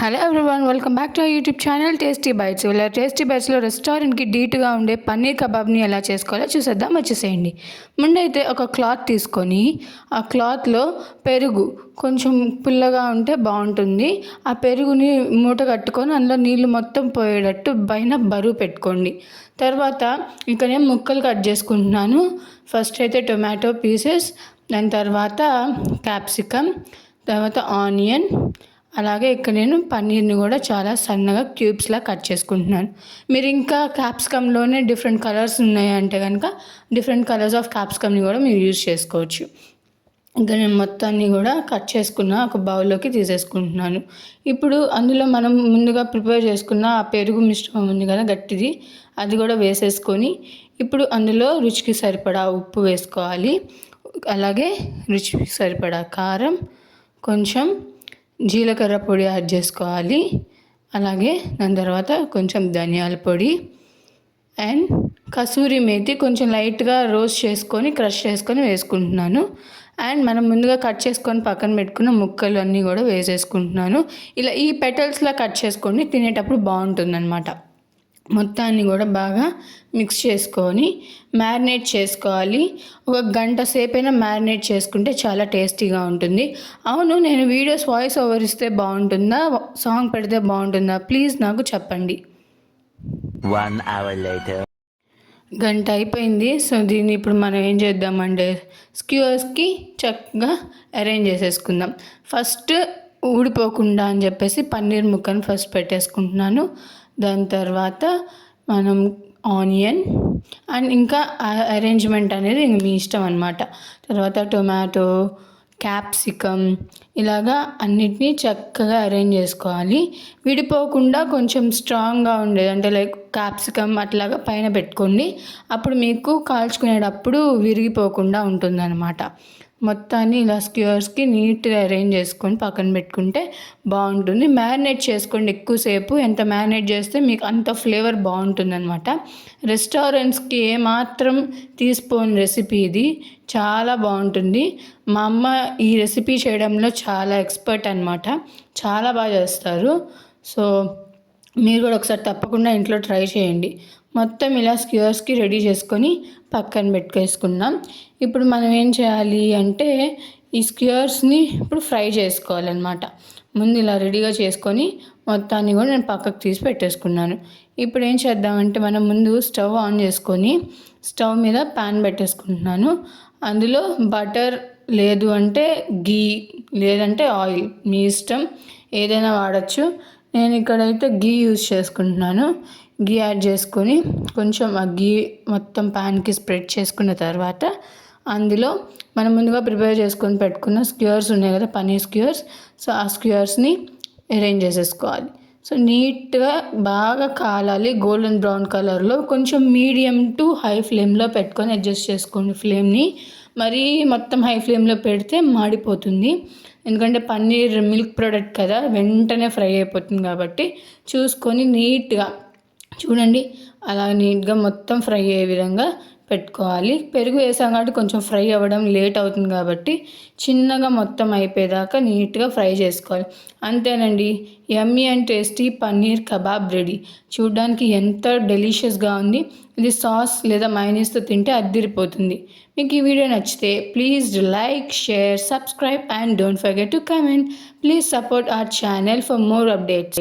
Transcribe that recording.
Hello everyone, welcome back to our YouTube channel tasty bites. ఇలా tasty బైట్స్లో రెస్టారెంట్కి డీట్గా ఉండే పన్నీర్ కబాబ్ని ఎలా చేసుకోవాలో చూసేద్దాం, వచ్చేసేయండి. ముందైతే ఒక క్లాత్ తీసుకొని ఆ క్లాత్లో పెరుగు కొంచెం పుల్లగా ఉంటే బాగుంటుంది. ఆ పెరుగుని మూట కట్టుకొని అందులో నీళ్ళు మొత్తం పోయేటట్టు పైన బరువు పెట్టుకోండి. తర్వాత ఇక నేను ముక్కలు కట్ చేసుకుంటున్నాను. ఫస్ట్ అయితే టొమాటో పీసెస్, దాని తర్వాత క్యాప్సికమ్, తర్వాత ఆనియన్, అలాగే ఇక్కడ నేను పన్నీర్ని కూడా చాలా సన్నగా క్యూబ్స్లా కట్ చేసుకుంటున్నాను. మీరు ఇంకా క్యాప్సికమ్లోనే డిఫరెంట్ కలర్స్ ఉన్నాయంటే కనుక డిఫరెంట్ కలర్స్ ఆఫ్ క్యాప్సికమ్ని కూడా మీరు యూజ్ చేసుకోవచ్చు. ఇంకా నేను మొత్తాన్ని కూడా కట్ చేసుకున్న ఒక బౌల్లోకి తీసేసుకుంటున్నాను. ఇప్పుడు అందులో మనం ముందుగా ప్రిపేర్ చేసుకున్న ఆ పెరుగు మిశ్రమం ఉంది కదా గట్టిది, అది కూడా వేసేసుకొని ఇప్పుడు అందులో రుచికి సరిపడా ఉప్పు వేసుకోవాలి. అలాగే రుచికి సరిపడా కారం, కొంచెం జీలకర్ర పొడి యాడ్ చేసుకోవాలి. అలాగే దాని తర్వాత కొంచెం ధనియాల పొడి అండ్ కసూరి మేతి కొంచెం లైట్గా రోస్ట్ చేసుకొని క్రష్ చేసుకొని వేసుకుంటున్నాను. అండ్ మనం ముందుగా కట్ చేసుకొని పక్కన పెట్టుకున్న ముక్కలు అన్నీ కూడా వేసేసుకుంటున్నాను. ఇలా ఈ పెటల్స్లా కట్ చేసుకొని తినేటప్పుడు బాగుంటుందన్నమాట. మొత్తాన్ని కూడా బాగా మిక్స్ చేసుకొని మ్యారినేట్ చేసుకోవాలి. ఒక గంట సేపైనా మ్యారినేట్ చేసుకుంటే చాలా టేస్టీగా ఉంటుంది. అవును, నేను వీడియోస్ వాయిస్ ఓవర్ ఇస్తే బాగుంటుందా, సాంగ్ పెడితే బాగుంటుందా, ప్లీజ్ నాకు చెప్పండి. 1 hour later. గంట అయిపోయింది. సో దీన్ని ఇప్పుడు మనం ఏం చేద్దామంటే స్క్యూవర్స్కి చక్కగా అరేంజ్ చేసేసుకుందాం. ఫస్ట్ ఊడిపోకుండా అని చెప్పేసి పన్నీర్ ముక్కను ఫస్ట్ పెట్టేసుకుంటున్నాను. దాని తర్వాత మనం ఆనియన్ అండ్ ఇంకా అరేంజ్మెంట్ అనేది ఇంక మీ ఇష్టం అనమాట. తర్వాత టొమాటో, క్యాప్సికమ్, ఇలాగా అన్నిటినీ చక్కగా అరేంజ్ చేసుకోవాలి. విడిపోకుండా కొంచెం స్ట్రాంగ్గా ఉండేది అంటే లైక్ క్యాప్సికమ్ అట్లాగా పైన పెట్టుకోండి. అప్పుడు మీకు కాల్చుకునేటప్పుడు విరిగిపోకుండా ఉంటుందన్నమాట. మొత్తాన్ని ఇలా స్క్యూర్స్కి నీట్గా అరేంజ్ చేసుకొని పక్కన పెట్టుకుంటే బాగుంటుంది. మ్యారినేట్ చేసుకోండి ఎక్కువసేపు. ఎంత మ్యారినేట్ చేస్తే మీకు అంత ఫ్లేవర్ బాగుంటుందన్నమాట. రెస్టారెంట్స్కి ఏమాత్రం తీసిపోని రెసిపీ ఇది, చాలా బాగుంటుంది. మా అమ్మ ఈ రెసిపీ చేయడంలో చాలా ఎక్స్పర్ట్ అనమాట, చాలా బాగా చేస్తారు. సో మీరు కూడా ఒకసారి తప్పకుండా ఇంట్లో ట్రై చేయండి. మొత్తం ఇలా స్క్యూర్స్కి రెడీ చేసుకొని పక్కన పెట్టుకేసుకున్నాం. ఇప్పుడు మనం ఏం చేయాలి అంటే ఈ స్క్యూర్స్ని ఇప్పుడు ఫ్రై చేసుకోవాలన్నమాట. ముందు ఇలా రెడీగా చేసుకొని మొత్తాన్ని కూడా నేను పక్కకు తీసి పెట్టేసుకున్నాను. ఇప్పుడు ఏం చేద్దామంటే మనం ముందు స్టవ్ ఆన్ చేసుకొని స్టవ్ మీద ప్యాన్ పెట్టేసుకుంటున్నాను. అందులో బటర్ లేదు అంటే గీ లేదంటే ఆయిల్, మీ ఇష్టం, ఏదైనా వాడచ్చు. నేను ఇక్కడైతే గీ యూజ్ చేసుకుంటున్నాను. గీ యాడ్ చేసుకొని కొంచెం ఆ గీ మొత్తం ప్యాన్కి స్ప్రెడ్ చేసుకున్న తర్వాత అందులో మనం ముందుగా ప్రిపేర్ చేసుకొని పెట్టుకున్న స్క్యూర్స్ ఉన్నాయి కదా, పన్నీర్ స్క్యూర్స్. సో ఆ స్క్యూర్స్ని అరేంజ్ చేసేసుకోవాలి. సో నీట్గా బాగా కాలాలి, గోల్డెన్ బ్రౌన్ కలర్లో. కొంచెం మీడియం టు హై ఫ్లేమ్లో పెట్టుకొని అడ్జస్ట్ చేసుకోండి ఫ్లేమ్ని. మరీ మొత్తం హై ఫ్లేమ్లో పెడితే మాడిపోతుంది. ఎందుకంటే పన్నీర్ మిల్క్ ప్రోడక్ట్ కదా, వెంటనే ఫ్రై అయిపోతుంది. కాబట్టి చూసుకొని నీట్గా చూడండి, అలా నీట్గా మొత్తం ఫ్రై అయ్యే విధంగా పెట్టుకోవాలి. పెరుగు వేసాం కాబట్టి కొంచెం ఫ్రై అవ్వడం లేట్ అవుతుంది కాబట్టి చిన్నగా మొత్తం అయిపోయేదాకా నీట్గా ఫ్రై చేసుకోవాలి. అంతేనండి, యమ్మీ and tasty paneer kebab ready. చూడడానికి ఎంత డెలిషియస్గా ఉంది. ఇది సాస్ లేదా మైనీస్తో తింటే అద్దిరిపోతుంది. మీకు ఈ వీడియో నచ్చితే please like, share, subscribe and don't forget to comment. Please support our channel for more updates.